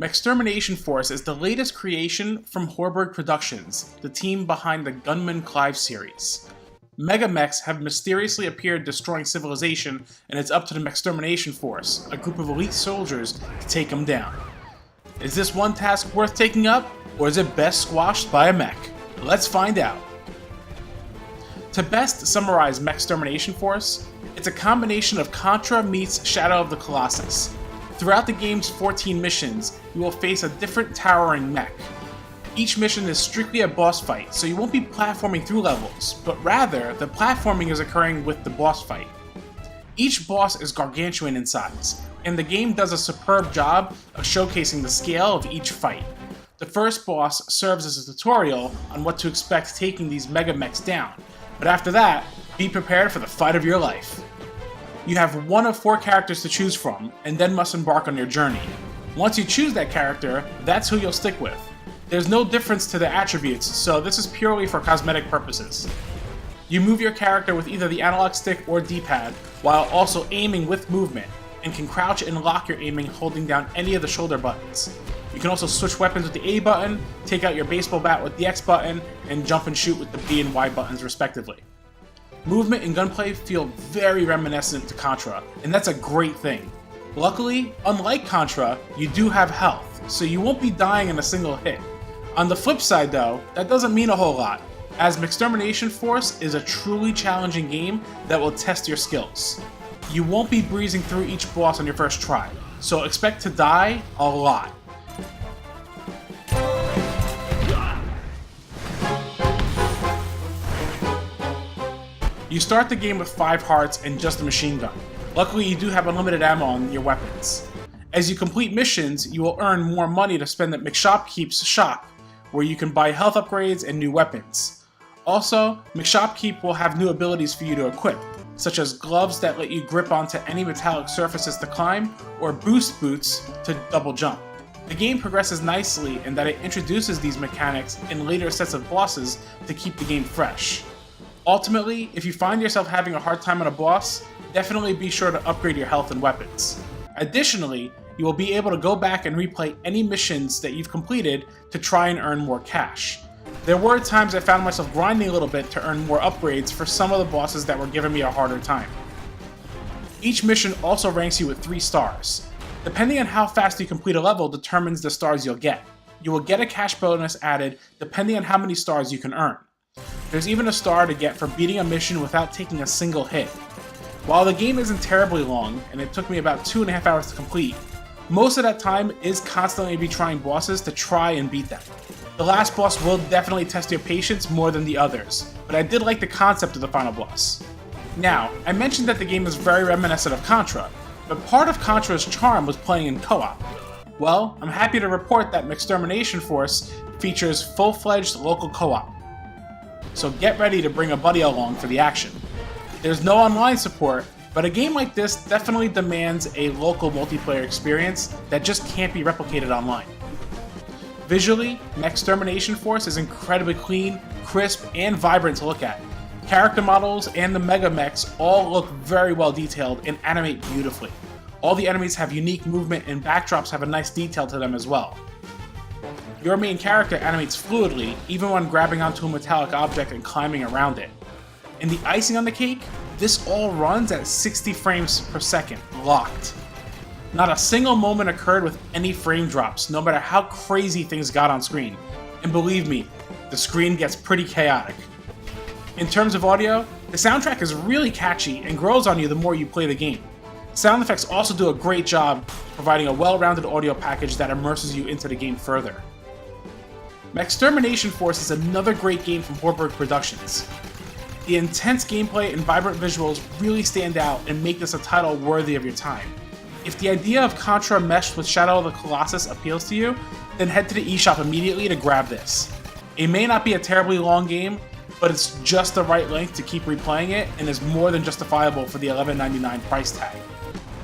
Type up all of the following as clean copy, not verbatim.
Mechstermination Force is the latest creation from Horberg Productions, the team behind the Gunman Clive series. Megamechs have mysteriously appeared destroying civilization, and it's up to the Mechstermination Force, a group of elite soldiers, to take them down. Is this one task worth taking up, or is it best squashed by a mech? Let's find out. To best summarize Mechstermination Force, it's a combination of Contra meets Shadow of the Colossus. Throughout the game's 14 missions, you will face a different towering mech. Each mission is strictly a boss fight, so you won't be platforming through levels, but rather, the platforming is occurring with the boss fight. Each boss is gargantuan in size, and the game does a superb job of showcasing the scale of each fight. The first boss serves as a tutorial on what to expect taking these mega mechs down, but after that, be prepared for the fight of your life. You have one of 4 characters to choose from, and then must embark on your journey. Once you choose that character, that's who you'll stick with. There's no difference to the attributes, so this is purely for cosmetic purposes. You move your character with either the analog stick or D-pad, while also aiming with movement, and can crouch and lock your aiming holding down any of the shoulder buttons. You can also switch weapons with the A button, take out your baseball bat with the X button, and jump and shoot with the B and Y buttons respectively. Movement and gunplay feel very reminiscent to Contra, and that's a great thing. Luckily, unlike Contra, you do have health, so you won't be dying in a single hit. On the flip side though, that doesn't mean a whole lot, as Mechstermination Force is a truly challenging game that will test your skills. You won't be breezing through each boss on your first try, so expect to die a lot. You start the game with 5 hearts and just a machine gun. Luckily, you do have unlimited ammo on your weapons. As you complete missions, you will earn more money to spend at McShopkeep's shop, where you can buy health upgrades and new weapons. Also, McShopkeep will have new abilities for you to equip, such as gloves that let you grip onto any metallic surfaces to climb, or boost boots to double jump. The game progresses nicely in that it introduces these mechanics in later sets of bosses to keep the game fresh. Ultimately, if you find yourself having a hard time on a boss, definitely be sure to upgrade your health and weapons. Additionally, you will be able to go back and replay any missions that you've completed to try and earn more cash. There were times I found myself grinding a little bit to earn more upgrades for some of the bosses that were giving me a harder time. Each mission also ranks you with 3 stars. Depending on how fast you complete a level determines the stars you'll get. You will get a cash bonus added depending on how many stars you can earn. There's even a star to get for beating a mission without taking a single hit. While the game isn't terribly long, and it took me about 2.5 hours to complete, most of that time is constantly retrying bosses to try and beat them. The last boss will definitely test your patience more than the others, but I did like the concept of the final boss. Now, I mentioned that the game is very reminiscent of Contra, but part of Contra's charm was playing in co-op. Well, I'm happy to report that Mechstermination Force features full-fledged local co-op. So get ready to bring a buddy along for the action. There's no online support, but a game like this definitely demands a local multiplayer experience that just can't be replicated online. Visually, Mechstermination Force is incredibly clean, crisp, and vibrant to look at. Character models and the mega mechs all look very well detailed and animate beautifully. All the enemies have unique movement and backdrops have a nice detail to them as well. Your main character animates fluidly, even when grabbing onto a metallic object and climbing around it. And the icing on the cake, this all runs at 60 frames per second, locked. Not a single moment occurred with any frame drops, no matter how crazy things got on screen. And believe me, the screen gets pretty chaotic. In terms of audio, the soundtrack is really catchy and grows on you the more you play the game. Sound effects also do a great job providing a well-rounded audio package that immerses you into the game further. Mechstermination Force is another great game from Horberg Productions. The intense gameplay and vibrant visuals really stand out and make this a title worthy of your time. If the idea of Contra meshed with Shadow of the Colossus appeals to you, then head to the eShop immediately to grab this. It may not be a terribly long game, but it's just the right length to keep replaying it and is more than justifiable for the $11.99 price tag.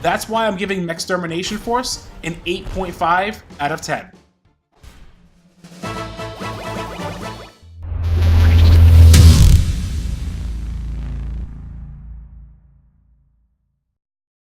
That's why I'm giving Mechstermination Force an 8.5 out of 10.